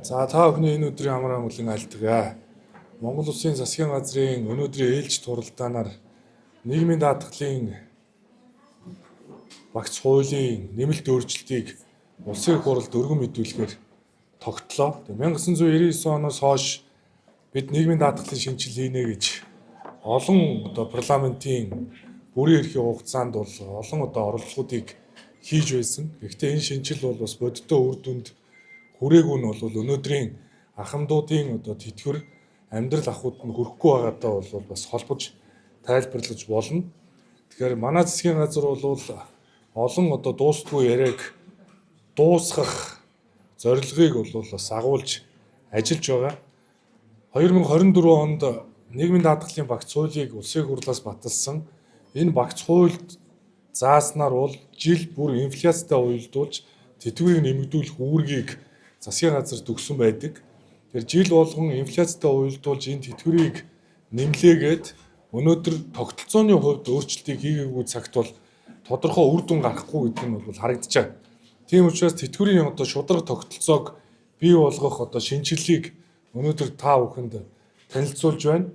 За та бүхний энэ өдрийн амраа мөлөн айлтгаа. Монгол Улсын засгийн газрын өнөөдрийн ээлж туралдаанаар нийгмийн даатгалын багц хуулийн нэмэлт өөрчлөлтийг улсын хурлд өргөн мэдүүлэхээр тогтлоо. 1999 оноос хойш бид нийгмийн даатгалын шинжил хийнэ гэж олон парламентын бүрийн эрхийн хугацаанд бол олон оролдлогуудыг хийж байсан. Гэхдээ энэ шинжил бол бас бодиттой үр дүнд хүрээгүй нь бол өнөөдрийн ахмадуудын тэтгэвэр амьдрал ахуйд нь хүрэхгүй байгаатай бол бас холбож тайлбарлаж болно. Тэгэхээр манай засгийн газар бол олон дуустгүй яриаг дуусгах зорилгыг бол бас агуулж ажиллаж байгаа. 2024 онд нийгмийн даатгалын багц хуулийг улсын хурлаас баталсан. Энэ багц хуульд зааснаар бол жил бүр инфляцтай уялдуулж тэтгэврийг нэмэгдүүлэх үүргийг засгийн газар төгсөн байдаг. Тэр жил болгон инфляцтай уялдуулж энэ тэтгэврийг нэмлээгээд өнөөдөр тогтолцооны хувьд өөрчлөлтийг хийгээгүй цагт бол тодорхой үр дүн гарахгүй гэдэг нь бол харагдчихаг. Тийм учраас тэтгэврийн шударга тогтолцоог бий болгох шинжилгээг өнөөдөр та бүхэнд танилцуулж байна.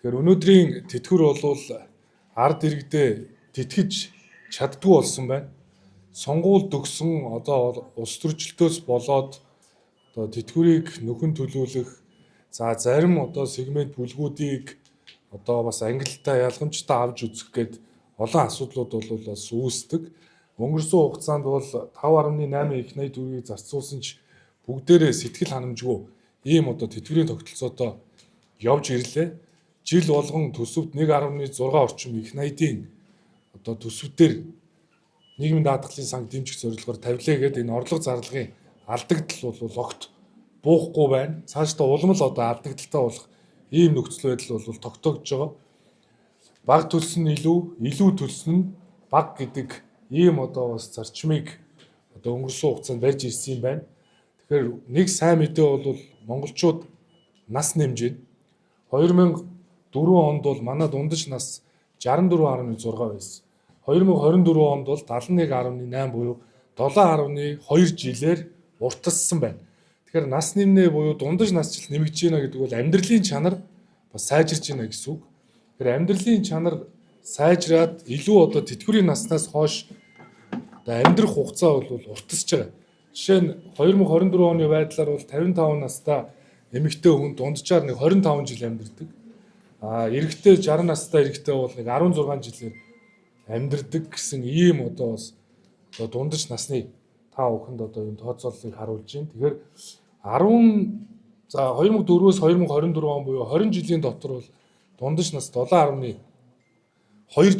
Тэгэхээр өнөөдрийн тэтгэвэр бол ард иргэдээ тэтгэж чаддгүй болсон байна. Сонгуульд өгсөн улс төрчлөлтөөс болоод тэтгэврийг нөхөн төлөвлөх зарим сегмент бүлгүүдийг бас ангилалтай ялгамжтай авч үзэх гээд олон асуудлууд бол бас үүсдэг. Өнгөрсөн хугацаанд бол 5.8 их найд төгрөгийг зарцуулсан ч бүгдээрээ сэтгэл ханамжгүй ийм тэтгэврийн тогтолцоотой явж ирлээ. Жил болгон төсөвт 1.6 орчим их найдын төсвүүдээр нийгмийн даатгалын санг дэмжих зорилгоор тавилаа гэдэг энэ орлого зарлагын алдагдал бол огт буухгүй байна. Цаашдаа улам л алдагдaltaй болох ийм нөхцөл байдал бол тогтоогдож байгаа. Бага төлсөн нь илүү төлсөн нь бага гэдэг ийм бас зарчмыг өнгөрсөн хугацаанд барьж ирсэн юм байна. Тэгэхээр нэг сайн мэдээ бол монголчууд нас нэмж байна. 2004 онд бол манай дундаж нас 64.6 байсан. 2024 онд бол 71.8 буюу 7.2 жилээр уртассан байна. Тэгэхээр нас нэмнэ буюу дундаж насжилт нэмэгдэж байна гэдэг бол амьдралын чанар бас сайжирч байна гэсэн үг. Тэгэхээр амьдралын чанар сайжраад илүү тэтгэврийн наснаас хойш амьдрах хугацаа бол уртасж байгаа. Жишээ нь 2024 оны байдлаар бол 55 настай эмэгтэй хүн дунджаар 25 жил амьдардаг. Эрэгтэй 60 настай эрэгтэй бол 16 жилээр амьдардаг гэсэн ийм бас дундаж насны та бүхэнд энэ тооцооллыг харуулж байна. Тэгэхээр 2004-өөс 2024 он буюу 20 жилийн дотор бол дундаж нас 7.2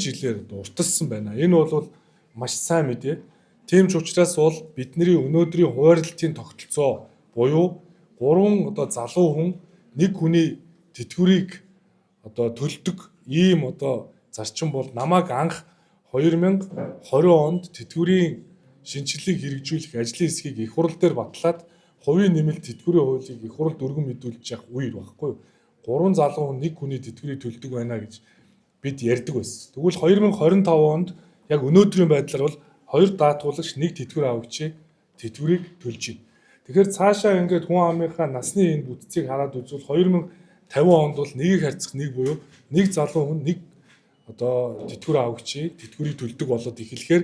жилээр уртассан байна. Энэ бол маш сайн мэдээ. Тийм ч учраас бол бидний өнөөдрийн хуваарлтын тогтолцоо буюу 3 залуу хүн нэг хүний тэтгэврийг төлдөг ийм зарчим бол намайг анх 2020 онд тэтгэврийн шинжилгээг хэрэгжүүлэх ажлын хэсгийг их хурл дээр батлаад хувийн нэмэлт тэтгэврийн хуулийг их хурлд өргөн мэдүүлж явах үе байхгүй. 3 залуу хүн нэг хүний тэтгэврийг төлдөг байна гэж бид ярьдаг байсан. Тэгвэл 2025 онд яг өнөөдрийн байдлаар бол 2 даатгуулагч нэг тэтгэвэр авагчийн тэтгэврийг төлж байна. Тэгэхээр цаашаа ингээд хүн амынхаа насны энэ бүтцийг хараад үзвэл 2050 онд бол нэгийг харьцах нэг буюу нэг залуу хүн нэг тэтгэвэр авагчийн тэтгэврийг төлдөг болоод эхлэхээр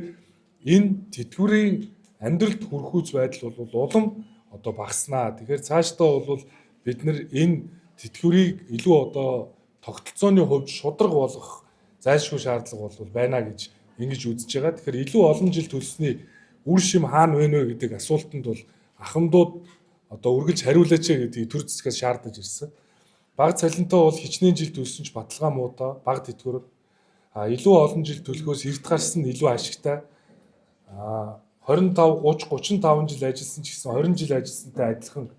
энэ тэтгэврийн амьдралд хүрхүүц байдал бол улам багаснаа. Тэгэхээр цаашдаа бол бид энэ тэтгэврийг илүү тогтолцооны хувьд шударга болгох зайлшгүй шаардлага бол байна гэж ингэж үзэж байгаа. Тэгэхээр илүү олон жил төлсний үр шим хаана вэ гэдэг асуултанд бол ахмадууд үргэлж хариулаач гэдгийг төр зэсгээс шаардаж ирсэн. Бага цалинтай бол хичнээн жил төлсөн ч баталгаа муутай, бага тэтгэвэр илүү олон жил төлөхөөс эрт гарсан нь илүү ашигтай. 25, 30, 35 жил ажилласан ч гэсэн 20 жил ажилласантай адилхан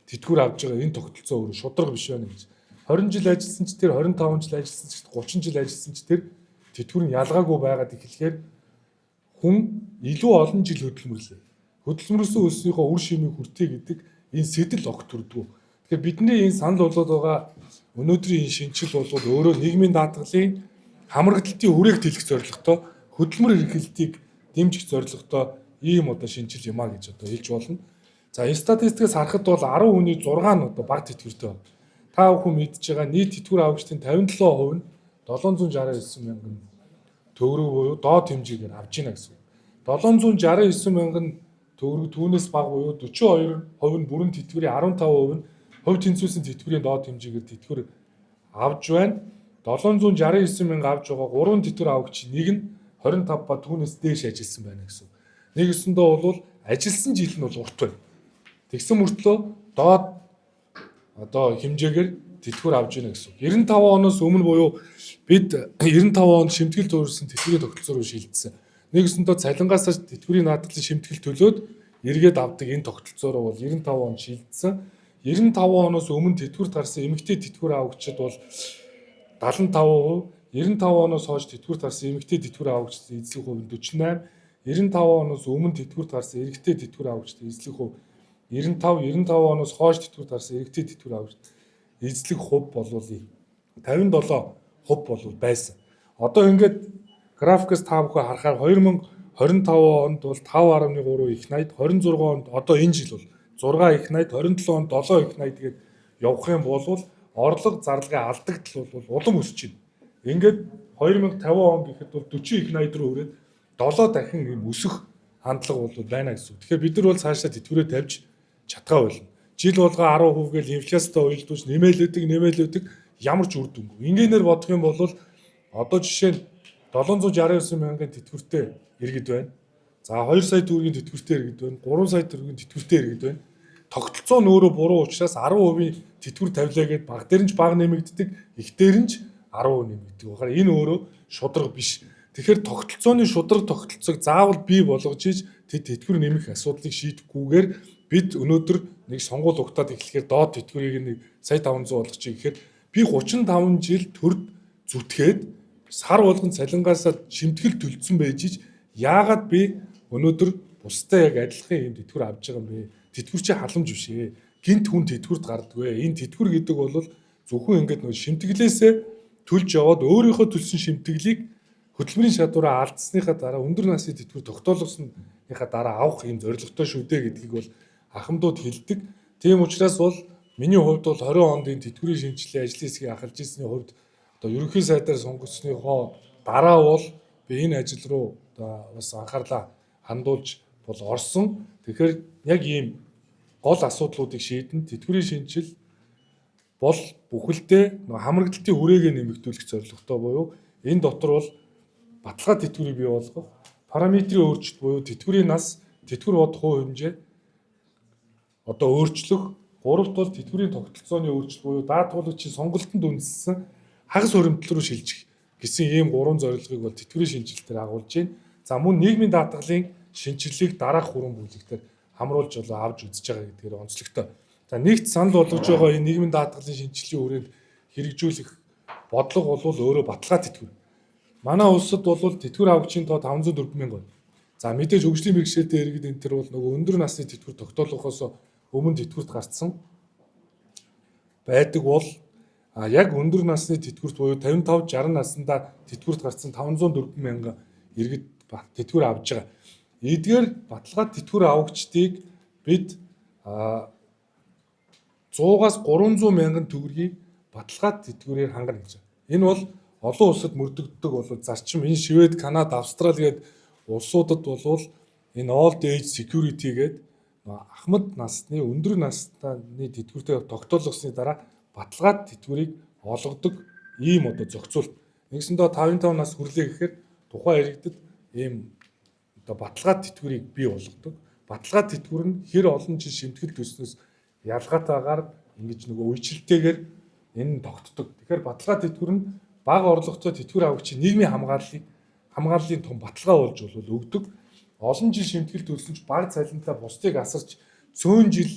тэтгэвэр авж байгаа энэ тогтолцоо өөрөө шударга биш байна гэж. 20 жил ажилласан ч тэр 25 жил ажилласан ч 30 жил ажилласан ч тэр тэтгэвэр нь ялгаагүй байгаад эхлэхээр хүн илүү олон жил хөдөлмөрлөө. Хөдөлмөрсөн үлснийхөө үр шимийг хүртээ гэдэг энэ сэтэл огт төрдгөө. Тэгэхээр бидний энэ санал болоод байгаа өнөөдрийн энэ шинжил бол өөрөө нийгмийн даатгалын хамрагдалтын хүрээг тэлэх зорилготой хөдөлмөр эрхлэлтийг дэмжих зорилготой ийм шинжил юмаа гэж хэлж болно. За статистикээс харахад бол 10 хүний 6 нь одоо бага тэтгэвртэй байна. Та бүхэн мэдж байгаа нийт тэтгэвэр авагчдын 57% нь 769 мянган төгрөг буюу доод хэмжээгээр авж байна гэсэн. 769 мянган төгрөг түүнээс бага буюу 42% нь бүрэн тэтгэврийн 15% нь хувь тэнцвэрийн тэтгэврийн доод хэмжээгээр тэтгэвэр авж байна. 769 мянга авж байгаа 3 тэтгэвэр авагч нэг нь 25 ба түүнээс дээш ажилласан байна гэсэн. Нэгэсэндээ бол ажилласан жил нь бол урт байна. Тэгсэн мөртлөө доод одоо хэмжээгээр тэтгэвэр авж байна гэсэн. 95 оноос өмнө буюу бид 95 онд шимтгэл төрүүлсэн тэтгэврийн тогтолцоо руу шилжсэн. Нэгэсэндээ цалингаасаа тэтгэврийн наадгалын шимтгэл төлөөд эргээд авдаг энэ тогтолцоо руу бол 95 онд шилжсэн. 95 оноос өмнө тэтгэврт гарсан эмэгтэй тэтгэвэр авагчид бол 75%, 95 оноос хойш тэтгэврт гарсан эмэгтэй тэтгэвэр авагчдын эзлэх хувь нь 48, 95 оноос өмнө тэтгэврт гарсан эрэгтэй тэтгэвэр авагчдын эзлэх хувь 95, 95 оноос хойш тэтгэврт гарсан эрэгтэй тэтгэвэр авагчдын эзлэх хувь бол 57% бол байсан. Одоо ингээд графикээс та бүхэн харахаар 2025 онд бол 5.3 их найд, 26 онд одоо энэ жил бол 6 их найд, 27 онд 7 их найд гээд явах юм бол орлого зарлагын алдагдал бол улам өсөж байна. Ингээд 2050 он гэхэд бол 40 их найд руу хүрээд 7 дахин юм өсөх хандлага бол байна гэсэн. Тэгэхээр бид нар бол цаашаа тэтгэврээ тавьж чадгаа болно. Жил болгоо 10% гээл инфляцтай уялдуулж нэмэлээдэг ямар ч үр дүнгүй. Ингээр бодох юм бол одоо жишээ нь 769 мянган тэтгэвртэй иргэд байна. За 2 сая төгрөгийн тэтгэвртэй иргэд байна. 3 сая төгрөгийн тэтгэвртэй иргэд байна. Тогтолцоо нь өөрөө буруу учраас 10% тэтгэвэр тавилаа гэдээ баг дээр нь ч баг нэмэгддэг, их дээр нь ч 10% нэмэгддэг. Бахаар энэ өөрөө шударга биш. Тэгэхээр тогтолцооны шударга тогтолцоог заавал бий болгож ийж тэтгэвэр нэмэх асуудлыг шийдэхгүйгээр бид өнөөдөр нэг сонгуул угтаад эхлэхээр доод тэтгэврийг нэг сая 500 болгочих гэхээр би 35 жил төрд зүтгээд сар болгон цалингаасаа шимтгэл төлцсөн байж ич яагаад би өнөөдөр бусдаа яг адилхан юм тэтгэвэр авч байгаа юм бэ? Тэтгэвэр чи халамж биш ээ. Гинт хүн тэтгэврт гардгүй. Энэ тэтгэвэр гэдэг бол зөвхөн ингээд нэг шимтгэлээсээ төлж яваад өөрийнхөө төлсөн шимтгэлийг хөтөлбөрийн шалгуураа алдсныхаа дараа өндөр насны тэтгэвэр тогтоолгосныхаа дараа авах юм зорилготой шүү дээ гэдгийг бол ахмадууд хэлдэг. Тийм учраас бол миний хувьд бол 20 онд энэ тэтгэврийн шинжилгээ ажлын хэсгийг ахалж ирсний хувьд одоо ерөнхий сайдаар сонгогдсныхоо дараа бол би энэ ажил руу одоо бас анхаарлаа хандуулж бол орсон. Тэгэхээр яг ийм гол асуудлуудыг шийдэн тэтгэврийн шинжил бол бүхэлдээ хамрагдалтын хүрээгээ нэмэгдүүлэх зорилготой буюу энэ дотор бол баталгаа тэтгэврийг бий болгох, параметрийн өөрчлөлт буюу тэтгэврийн нас, тэтгэвэр бодох хувь хэмжээ одоо өөрчлөх, гуравт бол тэтгэврийн тогтолцооны өөрчлөлт буюу даатгуулагчийн сонголтонд үндэслэн хагас хуримтлал руу шилжих гэсэн ийм гурван зорилгыг бол тэтгэврийн шинжилтээр агуулж байна. За мөн нийгмийн даатгалын шинжилгээг дараах хүрэн бүлэгтэр хамруулж авч үзэж байгаа гэдгээр онцлогтой. За нэгт санал болгож байгаа энэ нийгмийн даатгалын шинжилгээний хүрээнд хэрэгжүүлэх бодлого бол өөрөө баталгаа тэтгэвэр. Манай улсад бол тэтгэвэр авагчийн тоо 504 мянга байна. За мэдээж хөгжлийн бэрхшээлтэй иргэд энэ төр бол нөгөө өндөр насны тэтгэвэр тогтоолохоос өмнө тэтгэврт гарсан байдаг бол яг өндөр насны тэтгэврт буюу 55 60 наснда тэтгэврт гарсан 504 мянга иргэд тэтгэвэр авж байгаа. Эдгээр баталгаа тэтгэвэр авагчдыг бид 100-аас 300 мянган төгрөгийг баталгаа тэтгэврээр хангана гэж байна. Энэ бол олон улсад мөрдөгддөг бол зарчим. Энэ Швед, Канада, Австрали гээд улсуудад бол энэ old age security гээд ахмад насны өндөр насны тэтгэвртэй тогтоолгосны дараа баталгаа тэтгэврийг олгодог ийм одоо зохицуулт. Нэгсэндээ 55 нас хүрлээ гэхээр тухайн иргэдэд ийм одоо баталгаа тэтгэврийг бий болгодог. Баталгаа тэтгэвэр нь хэр олон жил шимтгэл төснөөс ялгаатайгаар ингэж нөгөө үйлчлэлтэйгээр энэ нь тогтдог. Тэгэхээр баталгаа тэтгэвэр нь бага орлоготой тэтгэвэр авагчийн нийгмийн хамгааллын том баталгаа болж өгдөг. Олон жил шимтгэл төлсөн ч бага цалинтай бусдыг асарч цөөн жил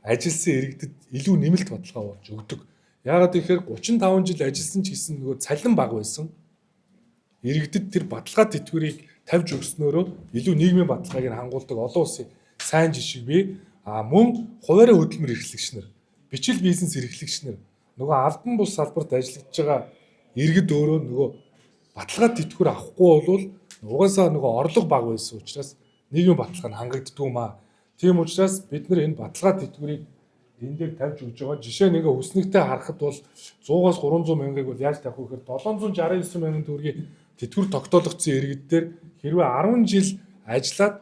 ажилласан иргэдэд илүү нэмэлт баталгаа болж өгдөг. Яагаад гэхээр 35 жил ажилласан ч гэсэн нөгөө цалин бага байсан. Иргэдэд тэр баталгаа тэтгэврийг тавьж өгснөөрөө илүү нийгмийн баталгааг нь хангуулдаг олон улсын сайн жишээ бий. Мөн хуваарь хөдөлмөр эрхлэгч нар, бичил бизнес эрхлэгч нар нөгөө албан бус салбарт ажиллаж байгаа иргэд өөрөө нөгөө баталгаа тэтгэвэр авахгүй бол угаасаа нөгөө орлого бага байсан учраас нийгмийн баталгаа нь хангагддаг юм аа. Тийм учраас бид нар энэ баталгаа тэтгэврийг энэ дээр тавьж өгж байгаа. Жишээ нь ингээ хүснэгтэй харахад бол 100-аас 300 мянгаыг бол яаж тавих вэ гэхээр 769 мянган төгрөгийн тэтгэвэр тогтоологдсон иргэд дээр хэрвээ 10 жил ажиллаад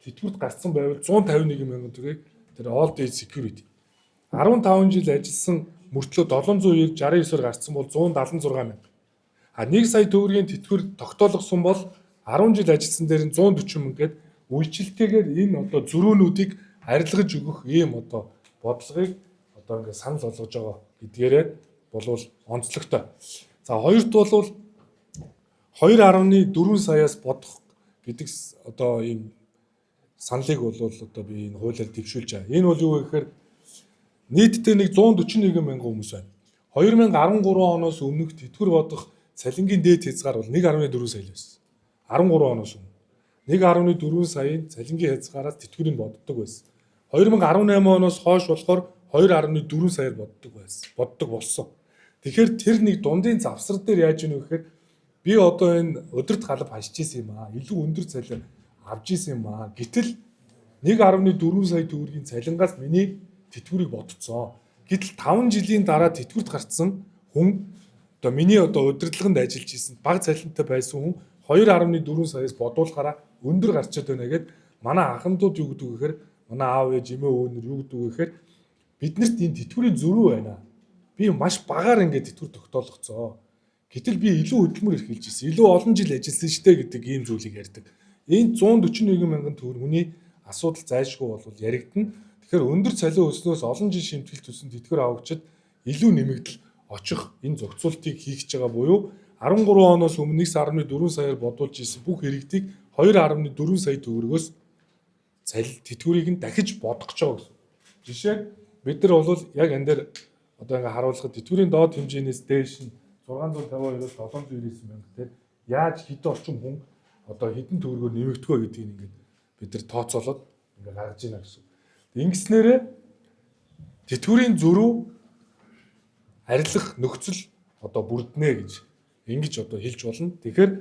тэтгэврт гарсан байвал 151 мянган төгрөгийг тэр all day security 15 жил ажилласан мөртлөө 769-оор гарсан бол 176 мянга. А 1 сая төгрөгийн тэтгэвэр тогтоологсон бол 10 жил ажилласан дээр нь 140 мянга гээд үйлчлэлтэйгээр энэ одоо зөрүүнүүдийг арилгаж өгөх ийм одоо бодлогыг одоо ингээд санал болгож байгаа гэдгээрээ болвол онцлогтой. За хоёрт бол 2.4 саяас бодох гэдэг одоо ийм саналыг бол одоо би энэ хуулиар дэвшүүлж байгаа. Энэ бол юу вэ гэхээр нийтдээ нэг 141 мянган хүмүүс байна. 2013 оноос өмнөх тэтгэвэр бодох цалингийн дээд хязгаар бол 1.4 сая л байсан. 13 оноос өмнө 1.4 саяын цалингийн хязгаараас тэтгэврийг боддог байсан. 2018 оноос хойш болохоор 2.4 саяар боддог болсон. Тэгэхээр тэр нэг дундын завсар дээр яаж ийнө вэ гэхээр би одоо энэ өдөрт галав хашиж исэн юм аа. Илүү өндөр цалин авч исэн юм аа. Гэтэл 1.4 сая төгрөгийн цалингаас миний тэтгэврийг бодцоо. Гэтэл 5 жилийн дараа тэтгэврт гарцсан хүн одоо миний одоо удирдлаганд ажиллаж исэн бага цалинтай байсан хүн 2.4 саяас бодуулахаараа өндөр гарчаад байна гэхэд манай анхандууд юу гэдэг вэ гэхээр манай аав ээж эмээ өвнөр юу гэдэг вэ гэхээр биднэрт энэ тэтгэврийн зөрүү байна. Би маш багаар ингээд тэтгэвэр тогтоолгоцоо. Гэтэл би илүү хөдөлмөр эрхэлж ирсэн. Илүү олон жил ажилласан штэ гэдэг ийм зүйлийг ярьдаг. Энэ 141 мянган төгрөгийн асуудал зайлшгүй бол яригдана. Тэгэхээр өндөр цалин өснөөс олон жил шимтгэлт төсөн тэтгэвэр авагчид илүү нэмэгдэл очих энэ зохицуултыг хийх гэж байгаа буюу 13 оноос өмнө 1.4 саяар бодуулж исэн бүх иргэдийг 2.4 сая төгрөгөөс тэтгэврийг нь дахиж бодгож байгаа гэсэн. Жишээ нь бид нар бол яг энэ дээр одоо ингээ харуулхад тэтгэврийн доод хэмжээнээс дээш нь 652-оос 799 мянга дээр яаж хэдэн орчим хүн одоо хэдэн төгрөгөөр нэмэгдэх вэ гэдгийг ингээд бид нар тооцоолоод ингээ гаргаж ийна гэсэн. Ингэснээрээ тэтгэврийн зөрүү арилах нөхцөл одоо бүрднэ гэж ингэж одоо хэлж болно. Тэгэхээр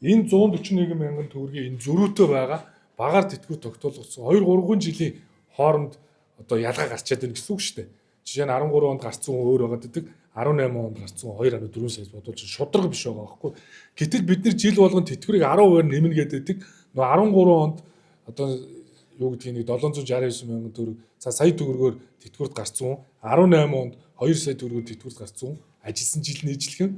энэ 141 мянган төгрөгийн энэ зөрүүтэй байгаа багаар тэтгэвэр тогтоолгосон 2-3 жилийн хооронд одоо ялгаа гарчаад байна гэсэн үг шүү дээ. Жишээ нь 13 онд гарцсан хүн өөр байгаа гэдэг 18 онд гарцсан 2.4 саяас бодвол шудраг биш байгаа байхгүй. Гэтэл бид нар жил болгон тэтгэврийг 10% нэмнэ гэдэг. Нөгөө 13 онд одоо юу гэдгийг нэг 769 мянган төгрөг сая төгрөгөөр тэтгэврт гарцсан хүн 18 онд 2 сая төгрөгөөр тэтгэврт гарцсан хүн ажилласан жил нийтлэн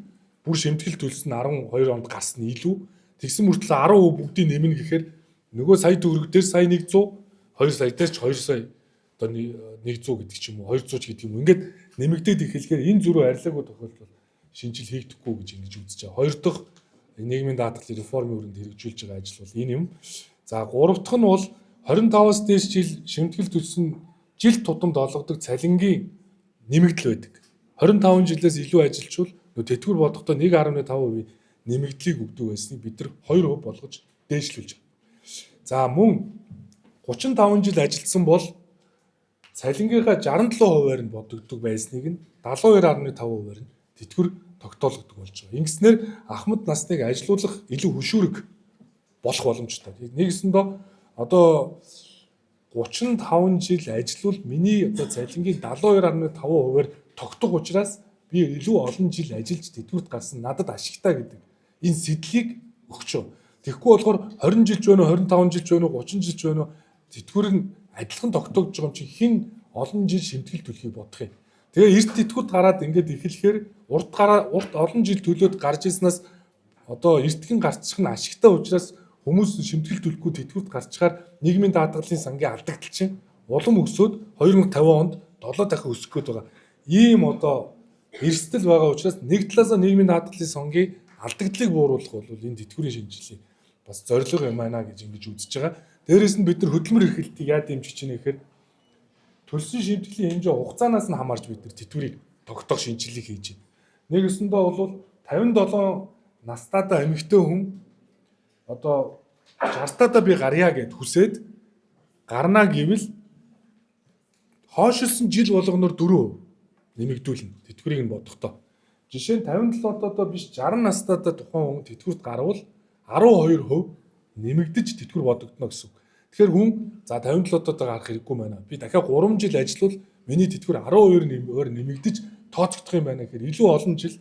бүр шимтгэл төлсөн 12 онд гарсан илүү. Тэгсэн мөртлөө 10% бүгдийг нэмнэ гэхээр нөгөө сая төгрөг дээр сая 100 2 сая дээр ч 2 сая одоо 100 гэдэг ч юм уу 200 ч гэдэг юм. Ингээд нэмэгдээд эхлэхээр энэ зөрүү арилгаагүй тохиолдолд шинжил хийгдэхгүй гэж ингэж үзэж байгаа. Хоёр дахь нийгмийн даатгалын реформын өрөнд хэрэгжүүлж байгаа ажил бол энэ юм. За гурав дахь нь бол 25-аас дээш жил шимтгэл төлсөн жил тутамд олгодог цалингийн нэмэгдэл байдаг. 25 жилээс илүү ажилчвал тэтгэвэр бодохдоо 1.5% нэмэгдлийг өгдөг байсныг бид нар 2% болгож дээшлүүлж байгаа. За мөн 35 жил ажилласан бол цалингийнхаа 67%-аар нь бодогддог байсныг нь 72.5%-аар нь тэтгэвэр тогтоологддог болж байгаа. Ингэснээр ахмад насныг ажилуулах илүү хөшүүрэг болох боломжтой. Нэгсэндээ одоо 35 жил ажиллавал миний одоо цалингийн 72.5%-аар тогтох учраас би илүү олон жил ажиллаж тэтгэврт гарсан надад ашигтай гэдэг энэ сэтлийг өгчөө. Тэгэхгүй болохоор 20 жилч байна уу, 25 жилч байна уу, 30 жилч байна уу тэтгэвэр нь адилхан тогтоогдож байгаа юм чи хэн олон жил шимтгэл төлөхийг бодох юм. Тэгээ эрт тэтгэврт гараад ингээд эхлэхээр урт олон жил төлөөд гарч ирснаас одоо эртхэн гарчих нь ашигтай учраас хүмүүс шимтгэл төлөхгүй тэтгэврт гарчгаар нийгмийн даатгалын сангийн алдагдал чинь улам өсөөд 2050 онд 7 дахин өсөх гээд байгаа. Ийм одоо эрсдэл байгаа учраас нэг талаасаа нийгмийн даатгалын сангийн алдагдлыг бууруулах бол энэ тэтгэврийн шинжилгээ бас зорилго юм байна гэж ингэж үзэж байгаа. Дээрээс нь бид нар хөдөлмөр эрхлэлтийг яа дэмжиж чинь гэхээр төлсөн шимтгэлийн хэмжээ хугацаанаас нь хамаарч бид нар тэтгэврийг тогтоох шинжилгээг хийж байна. Нэгэсэндээ бол 57 настайдаа эмэгтэй хүн одоо 60-таа би гарья гэд хүсээд гарнаа гэвэл хойшилсан жил болгоноор 4% нэмэгдүүлнэ тэтгэврийг нь бодохдоо. Жишээ нь 57-таа биш 60 настайдаа тухайн хүн тэтгэврт гарвал 12% нэмэгдэж тэтгэвэр бодогдно гэсэн үг. Тэгэхээр хүн за 57-д гарах хэрэггүй байна. Би дахиад 3 жил ажиллавал миний тэтгэвэр 12-оор нэмэгдэж тооцогдох юм байна гэхээр илүү олон жил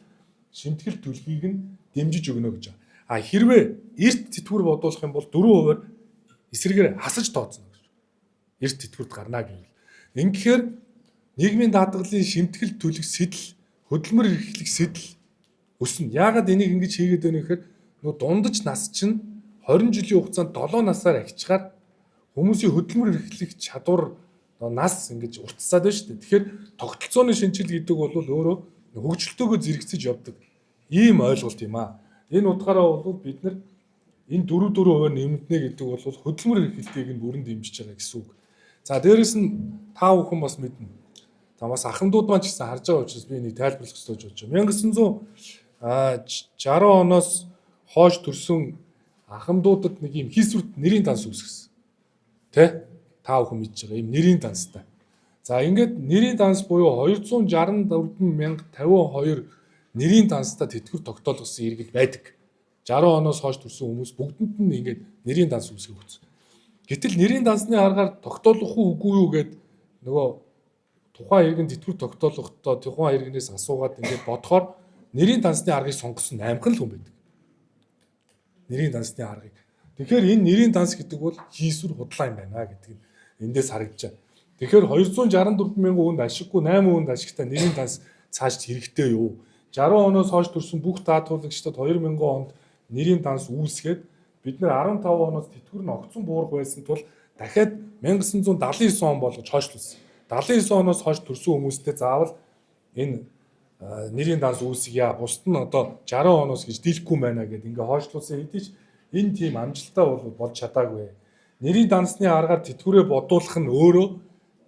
шимтгэл төлхийг нь дэмжиж өгнө гэж байна. А хэрвээ эрт тэтгэвэр бодуулах юм бол 4%-аар эсрэгээр хасаж тооцно гэж. Эрт тэтгэврт гарна гэвэл. Ингэхээр нийгмийн даатгалын шимтгэл төлөх сэтэл, хөдөлмөр эрхлэх сэтэл өснө. Яагаад энийг ингэж хийгээд байна гэхээр нөгөө дундаж нас чинь 20 жилийн хугацаанд 7 насаар ахичгаар хүмүүсийн хөдөлмөр эрхлэх чадвар нас ингэж уртсаад байна шүү дээ. Тэгэхээр тогтолцооны шинжил гэдэг бол өөрөө хөгжилтөөгөө зэрэгцэж явдаг ийм ойлголт юм аа. Энэ утгаараа бол бид нар энэ 4%-аар нэмэгдэнэ гэдэг бол хөдөлмөр эрхлэлтийг нь бүрэн дэмжиж байгаа гэсэн үг. За дээрэс нь та бүхэн бас мэднэ. За бас ахмадууд маань ч гэсэн харж байгаа учраас би энийг тайлбарлах хэрэгтэй гэж бодож байна. 1960 оноос хойш төрсөн ахмадуудад нэг юм хийсвэрт нэрийн данс үүсгэсэн. Тэ? Та бүхэн мэдж байгаа юм нэрийн данстай. За ингээд нэрийн данс буюу 264,052 нэрийн данстай тэтгэвэр тогтоолгосон иргэд байдаг. 60 оноос хойш төрсэн хүмүүс бүгдэнд нь ингээд нэрийн данс үүсгэх үүс. Гэтэл нэрийн дансны аргаар тогтоолох уу үгүй юу гэд нөгөө тухайн иргэн тэтгэвэр тогтоолохдоо тухайн иргэнээс асуугаад ингээд бодохоор нэрийн дансны аргыг сонгосон 8 хүн байдаг. Нэрийн дансны аргыг. Тэгэхээр энэ нэрийн данс гэдэг бол хийсвэр худлаа юм байна гэдэг нь эндээс харагдаж байна. Тэгэхээр 264,000 хүнд ашиггүй 8 хүнд ашигтай нэрийн данс цааш хэрэгтэй юу? 60 оноос хойш төрсэн бүх даатгуулагчдад 2000 онд нэрийн данс үүсгээд бид нэр 15 оноос тэтгэвэр нь огцон буурах байсан тул дахиад 1979 он болгож хойшлуулсан. 79 оноос хойш төрсэн хүмүүстэй заавал энэ нэрийн данс үүсгийа. Бусд нь одоо 60 оноос гэж дийлэхгүй байна гэдэг ингээ хойшлуулсан хэдий ч энэ тийм амжилттай болж чадаагүй. Нэрийн дансны аргаар тэтгэврээ бодуулах нь өөрөө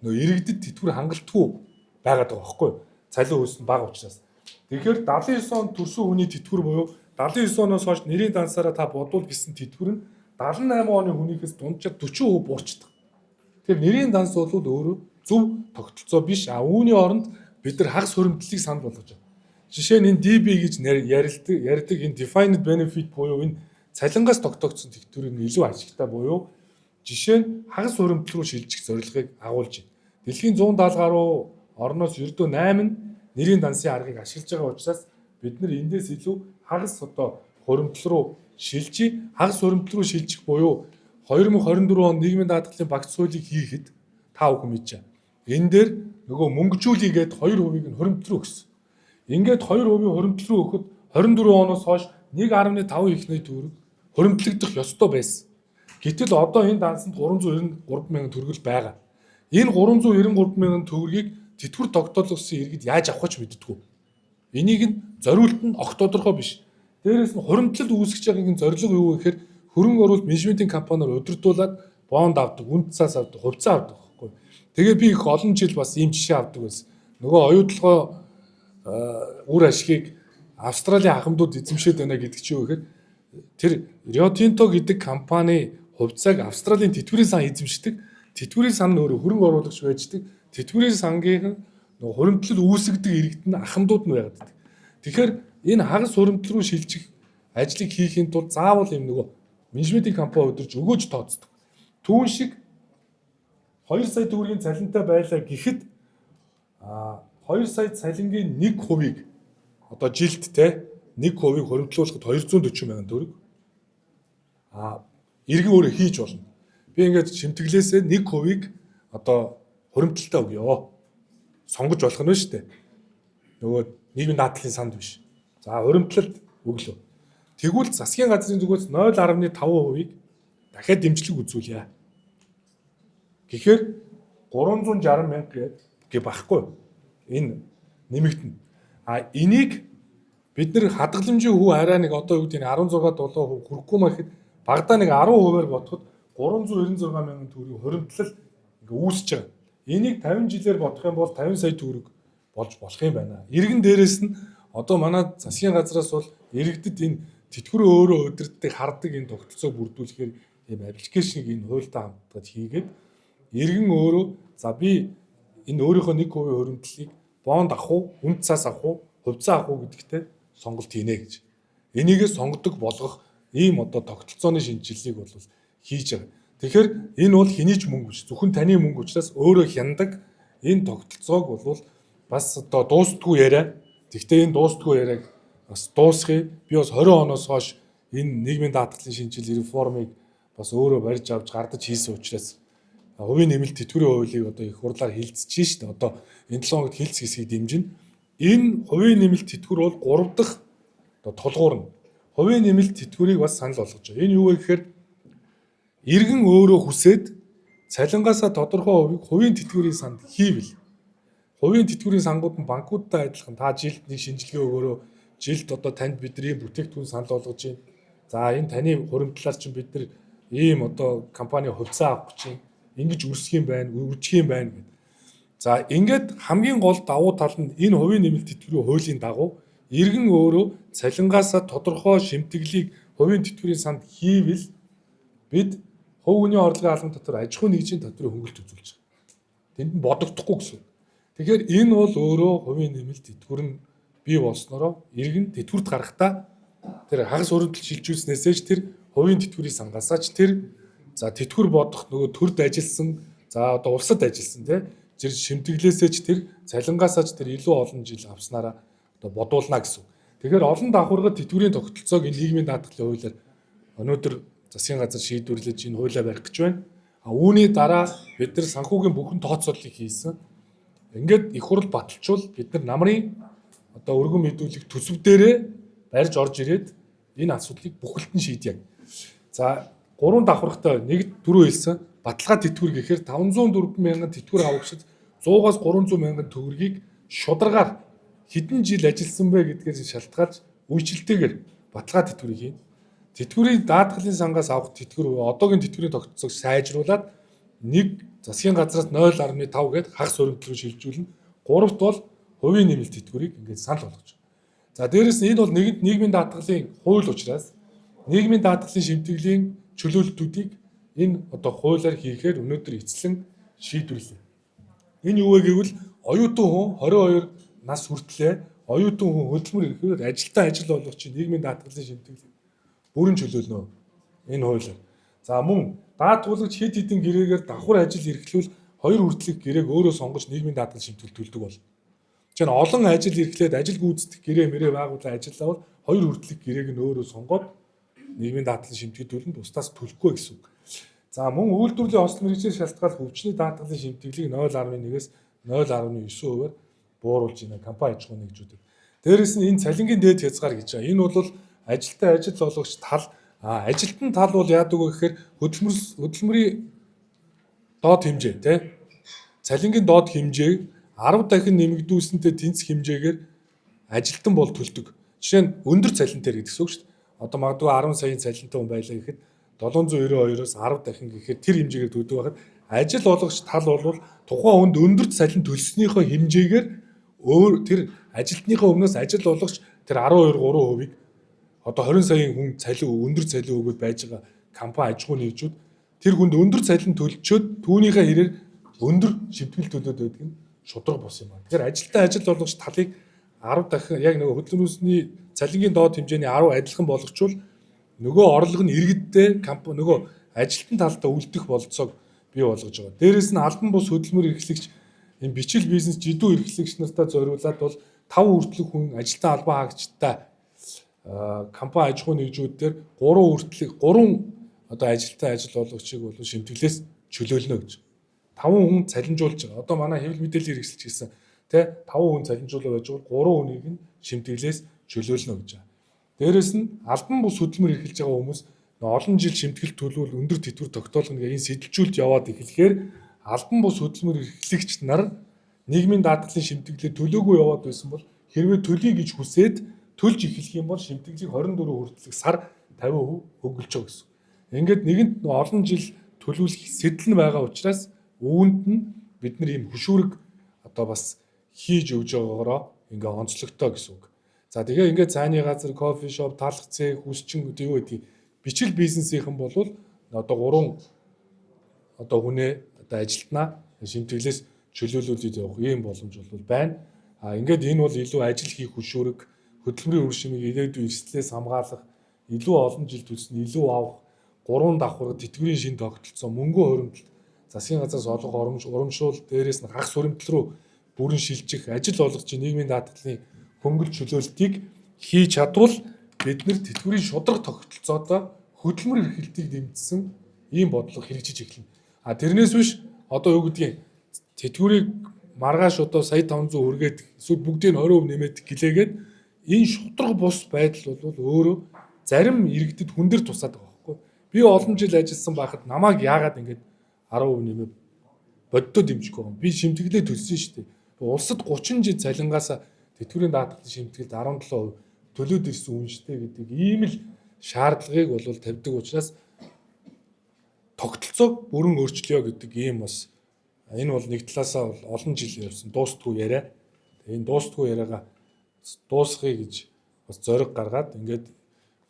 нөө иргэдэд тэтгэвэр хангалтгүй байгаад байгаа байхгүй юу? Цалин хөөс нь бага учраас. Тэгэхээр 79 онд төрсэн хүний тэтгэвэр буюу 79 оноос хойш нэрийн дансаараа та бодвол гэсэн тэтгэвэр нь 78 оны хүнийхээс дунджаар 40% буурчдаг. Тэгэхээр нэрийн данс бол өөрөө зөв тогтолцоо биш. Үүний оронд бид нар хагас хөрөмтлийг санал болгож байна. Жишээ нь энэ DB гэж ярьдаг энэ defined benefit буюу энэ цалингаас тогтоогдсон тэтгэврийн илүү ашигтай буюу жишээ нь хагас хөрөмтөл рүү шилжих зорилгыг агуулж байна. Дэлхийн 170 гаруй орноос ердөө 8 нь нэрийн дансын аргыг ашиглаж байгаа учраас бид нар эндээс илүү хагас одоо хөрөмтөл рүү шилжиж, хагас хөрөмтөл рүү шилжих буюу 2024 он нийгмийн даатгалын багц хуулийг хийхэд та бүхэн мэдж байна. Энэ дээр нөгөө мөнгөжүүлийгээд 2% нь хөрөмтөл рүү өгсөн. Ингээд 2% хөрөмтөл рүү өгөхөд 24 оноос хойш 1.5 ихний төгрөг хөрөмтлөгдөх ёстой байсан. Гэтэл одоо энэ дансанд 393,000 төгрөг байгаа. Энэ 393,000 төгрөгийг тэтгэвэр тогтоолгосон иргэд яаж авах ч мэддэггүй. Энийг нь зориулт нь огт тодорхой биш. Дээрээс нь хуримтлал үүсгэж байгаагийн зорилго юу гэхээр хөрөнгө оруулалт менежментийн компаниар удирдуулаад бонд авдаг, үнд цаас авдаг, хувьцаа авдаг байхгүй. Тэгээ би их олон жил бас ийм жишээ авдаг байсан. Нөгөө оюутлогоо үр ашгийг Австралийн ахмадууд эзэмшээд байна гэдэг чинь юу гэхээр тэр Rio Tinto гэдэг компани хувьцааг Австралийн тэтгэврийн сан эзэмшдэг. Тэтгэврийн сан нь өөрөө хөрөнгө оруулагч байждаг. Тэтгэврийн сангийн нөгөө хуримтлал үүсгдэг иргэд нь ахмадууд нь байгаад. Тэгэхээр энэ хагас хуримтлал руу шилжих ажлыг хийхин тулд заавал юм нөгөө менежментийн компани өдөрж өгөөж тооцдог. Түүн шиг 2 сая төгрөгийн цалинтай байлаа гэхэд 2 сая цалингийн 1%-ийг одоо жилд те 1% хуримтлуулахад 240,000 төгрөг. Иргэн өөрөө хийж болно. Би ингээд шимтгэлээсээ 1%-ийг одоо хуримтлалтаа өгье. Сонгож болох нь шүү дээ. Нөгөө нийгмийн даатгалын санд биш. За хуримтлалт өглөө. Тэгвэл засгийн газрын зүгээс 0.5%-ийг дахиад дэмжлэг үзүүлье. Гэхдээ 360,000 гэ багхгүй. Энэ нэмэгдэнэ. Энийг бид нэр хадгаламжийн хөв арай нэг одоо юу гэдэг нь 16-7% хүрэхгүй мэхэд багадаа нэг 10%-аар бодоход 396,000 төгрөгийн хуримтлал ингээ үүсэж байгаа. Энийг 50 жилээр бодох юм бол 50 сая төгрөг болж болох юм байна. Иргэн дээрээс нь одоо манай засгийн газраас бол иргэдэд энэ тэтгэврээ өөрөө удирддаг, хардаг энэ тогтолцоог бүрдүүлэхээр ийм аппликейшнийг энэ хуультай хамтдаж хийгээд иргэн өөрөө за би энэ өөрийнхөө 1% хуримтлалыг бонд авах уу, үнд цаас авах уу, хувьцаа авах уу гэдэгтээ сонголт хийнэ гэж. Энийгээ сонгодог болгох ийм одоо тогтолцооны шинжилгээг бол хийж байгаа. Тэгэхээр энэ бол хэний ч мөнгө биш. Зөвхөн таны мөнгө учраас өөрөө хяндаг энэ тогтолцоог бол бас одоо дуустдаггүй яриа. Гэхдээ энэ дуустдаггүй яриаг бас дуусгая. Би бас 20 оноос хойш энэ нийгмийн даатгалын шинжилгээ реформыг бас өөрөө барьж авч гардаж хийсэн учраас хувийн нэмэлт тэтгэврийн хуулийг одоо их хурлаар хилцэж шүү дээ. Одоо энэ 7 хоногт хилцэх хэсгийг дэмжинэ. Энэ хувийн нэмэлт тэтгэвэр бол 3 дахь одоо тулгуур нь. Хувийн нэмэлт тэтгэврийг бас санал болгож байгаа. Энэ юу вэ гэхээр иргэн өөрөө хүсээд цалингаасаа тодорхой хувийг хувийн тэтгэврийн санд хийвэл хувийн тэтгэврийн сангууд нь банкудтай адилхан та жилд нэг шинжилгээ өгөөрөө жилд одоо танд бидний бүтээгдэхүүн санал болгож байна. За энэ таны хуримтлаар чинь бид нар ийм одоо компани хувьцаа авах гэж ингэж өрсөх юм байна, үржих юм байна гэдэг. За ингээд хамгийн гол давуу тал нь энэ хувийн нэмэлт тэтгэврийн хуулийн дагуу иргэн өөрөө цалингаасаа тодорхой шимтгэлийг хувийн тэтгэврийн санд хийвэл бид хувь хүний орлогын албан татвар аж ахуйн нэгжийн татврыг хөнгөлт үзүүлж байгаа. Тэнд нь бодогдохгүй гэсэн. Тэгэхээр энэ бол өөрөө хувийн нэмэлт тэтгэвэр нь бий болсноороо иргэн тэтгэврт гарахдаа тэр хагас хуримтлал шилжүүлснээсээ ч тэр хувийн тэтгэврийн сангасаа ч тэр за тэтгэвэр бодох нөгөө төрд ажилласан за одоо улсад ажилласан тэр шимтгэлээсээ ч тэр цалингаасаа ч тэр илүү олон жил авснараа одоо бодуулна гэсэн. Тэгэхээр олон давхаргад тэтгэврийн тогтолцоог энэ нийгмийн даатгалын хуулиар өнөөдөр засгийн газар шийдвэрлэж энэ хуулиа барих гэж байна. Үүний дараа бид нар санхүүгийн бүхэн тооцооллыг хийсэн. Ингээд их хурл баталчвал бид нар намрын одоо өргөн мэдүүлэх төсөв дээрээ барьж орж ирээд энэ асуудлыг бүхэлдэн шийдье. За 3 давхаргатай нэг дөрөв хэлсэн баталгаа тэтгэвэр гэхээр 504 мянган тэтгэвэр авагчид 100-аас 300 мянган төгрөгийг шударгаар хэдэн жил ажилласан бэ гэдгээр шалтгаалж үйлчлэлтэйгээр баталгаа тэтгэврийг хийн. Тэтгэврийн даатгалын сангаас авах тэтгэвэр одоогийн тэтгэврийн тогтолцоог сайжруулад нэг засгийн газраас 0.5 гээд хагас хуримтлал руу шилжүүлнэ. Гуравт бол хувийн нэмэлт тэтгэврийг ингээд санал болгож байна. За дээрэс нь энэ бол нийгмийн даатгалын хууль учраас нийгмийн даатгалын шимтгэлийн чөлөөлтүүдийг энэ одоо хуулиар хийхээр өнөөдөр эцэлэн шийдвэрлэв. Энэ юу вэ гэвэл оюутан хүн 22 нас хүртлээр оюутан хүн хөдөлмөр эрхлээд ажилтан ажил болгогч нийгмийн даатгалын шимтгэл бүрэн чөлөөлнө энэ хуулиар. За мөн даатгуулагч хэд хэдэн гэрээгээр давхар ажил эрхлүүл 2 хүртэлх гэрээг өөрөө сонгож нийгмийн даатгалын шимтгэл төлдөг бол. Жишээ нь олон ажил эрхлээд ажил гүйцэтгэх гэрээ мэрээ байгууллага ажиллавал 2 хүртэлх гэрээг нь өөрөө сонгоод нийгмийн даатгалын шимтгэл төлнө бусдаас төлөхгүй гэсэн үг. За мөн үйлдвэрлэлийн осол мэргэжээр шалтгаалх өвчний даатгалын шимтгэлийг 0.1-ээс 0.9%-аар бууруулж байна компани аж ахуйн нэгжүүдэд. Дээрээс нь энэ цалингийн дээд хязгаар гэж байгаа. Энэ бол ажилтай ажил болгогч тал ажилтны тал бол яадаг вэ гэхээр хөдөлмөрийн доод хэмжээ тий цалингийн доод хэмжээг 10 дахин нэмэгдүүлсэнтэй тэнцэх хэмжээгээр ажилтан бол төлдөг. Жишээ нь өндөр цалинтай гэдэг үг шүү дээ. Одоо магадгүй 10 саяын цалинтай хүн байлаа гэхэд 792-оос 10 дахин гэхээр тэр хэмжээгээр төлдөг байхад ажил болгогч тал бол тухайн хүнд өндөр цалин төлснөөхөө хэмжээгээр өөр тэр ажилтныхаа өмнөөс ажил болгогч тэр 12.3%-ийг одоо 20 саяын хүн цалин өндөр цалин өгөөд байж байгаа компани аж ахуйн нэгжүүд тэр хүнд өндөр цалин төлчөөд түүнийхээ хэрээр өндөр шимтгэл төлөөд байдаг нь шудраг бус юм байна. Тэгэхээр ажилтан ажил болгогч талыг 10 дахин яг нөгөө хөдөлмөрийн цалингийн доод хэмжээний 10 адилхан болгочвол нөгөө орлого нь иргэдтэй компани нөгөө ажилтан талдаа үлдэх болцоог бий болгож байгаа. Дээрээс нь албан бус хөдөлмөр эрхлэгч энэ бичил бизнес жидүү эрхлэгч нартай зориулаад бол 5 хүртэлх хүн ажилтан албан хаагчтай компани аж ахуйн нэгжүүдээр 3 одоо ажилтан ажил болгогчийг бол шимтгэлээс чөлөөлнө гэж. 5 хүн цалинжуулж байгаа. Одоо манай хэвлэл мэдээллийн хэрэгсэлч гэсэн тий 5 хүн цалинжуулаа байж байгаа 3 хүнийг нь шимтгэлээс чөлөөлнө гэж байгаа. Дээрээс нь албан бус хөдөлмөр эрхэлж байгаа хүмүүс олон жил шимтгэл төлөвлөл өндөр тэтгэвэр тогтоолгоно гэх энэ сэтэлжүүлж яваад ихэхээр албан бус хөдөлмөр эрхлэгч нар нийгмийн даатгалын шимтгэлээ төлөөгүй яваад байсан бол хэрвээ төлөе гэж хүсээд төлж эхлэх юм бол шимтгэлийг 24 хүртэлх сар 50% хөнгөлж байгаа гэсэн. Ингээд нэгэнт олон жил төлөвлөх сэтэл нь байгаа учраас үүнд нь бид нар ийм хөшүүрэг одоо бас хийж өгж байгаагаараа ингээ онцлогтой гэсэн үг. За тэгээ ингээд цааны газар, кофе шоп, талх цэг, хүсчин юу гэдэг бичил бизнесийнхэн бол одоо 3 одоо хүнээ одоо ажилтнаа шимтгэлээс чөлөөлүүлээд явах ийм боломж бол байна. Ингээд энэ бол илүү ажил хийх хөшүүрэг, хөдөлмөрийн үр шимийг ирээдүйн эрсдлээс хамгаалах, илүү олон жил төлсөн илүү авах, 3 давхар тэтгэврийн шин тогтолцоо, мөнгө хуримтлал, засгийн газраас олох урамшуул, дээрээс нь хагас хуримтлал руу бүрэн шилжих, ажил олгогчийн нийгмийн даатгалын хөнгөлт чөлөөлтийг хийж чадвал бид нар тэтгэврийн шударга тогтолцоодоо хөдөлмөр эрхлэлтийг дэмжсэн ийм бодлого хэрэгжиж эхэлнэ. А тэрнээс биш одоо юу гэдгийг тэтгэврийг маргааш одоо сая 500 хүргээд эсвэл бүгдийг нь 20% нэмээд гэлээгээд энэ шударга бус байдал бол өөрөө зарим иргэдэд хүн дээр тусаад байгаа байхгүй. Би олон жил ажилласан байхад намайг яагаад ингэж 10% нэмээ боддоо дэмжихгүй байгаа юм. Би шимтгэлээ төлсөн шүү дээ. Улсад 30 жил цалингаас тэтгэврийн даатгалын шимтгэлд 17% төлөөд ирсэн үнэштэй гэдэг ийм л шаардлагыг бол тавьдаг учраас тогтолцоог бүрэн өөрчлөё гэдэг ийм бас энэ бол нэг талаасаа бол олон жил явсан дуустгүй яриа. Тэгээ энэ дуустгүй яриагаа дуусгая гэж бас зориг гаргаад ингээд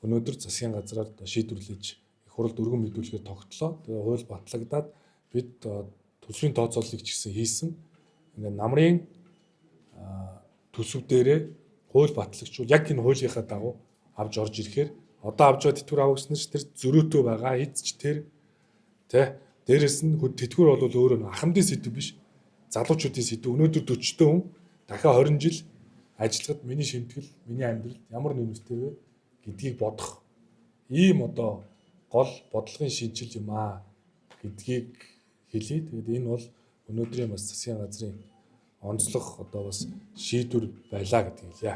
өнөөдөр засгийн газраар шийдвэрлэж их хурлд өргөн мэдүүлгээр тогтлоо. Тэгээ хууль батлагдаад бид төсвийн тооцооллыг ч гэсэн хийсэн. Ингээд намрын төсөв дээрээ хууль батлагчуул яг энэ хуулийнхаа дагуу авч орж ирэхээр одоо авч байгаа тэтгэвэр авагчнаас тэр зөрөөтэй байгаа эдч тэр дээрэс нь тэтгэвэр бол өөрөө ахмадын сэдв биш. Залуучуудын сэдв. Өнөөдөр 40 хүн дахиад 20 жил ажиллахад миний шимтгэл, миний амьдрал ямар нэмэртэй вэ гэдгийг бодох ийм одоо гол бодлогын шинжил юм аа гэдгийг хэлье. Тэгээд энэ бол өнөөдрийн бас засгийн газрын онцлог одоо бас шийдвэр байлаа гэдгийг хэлье.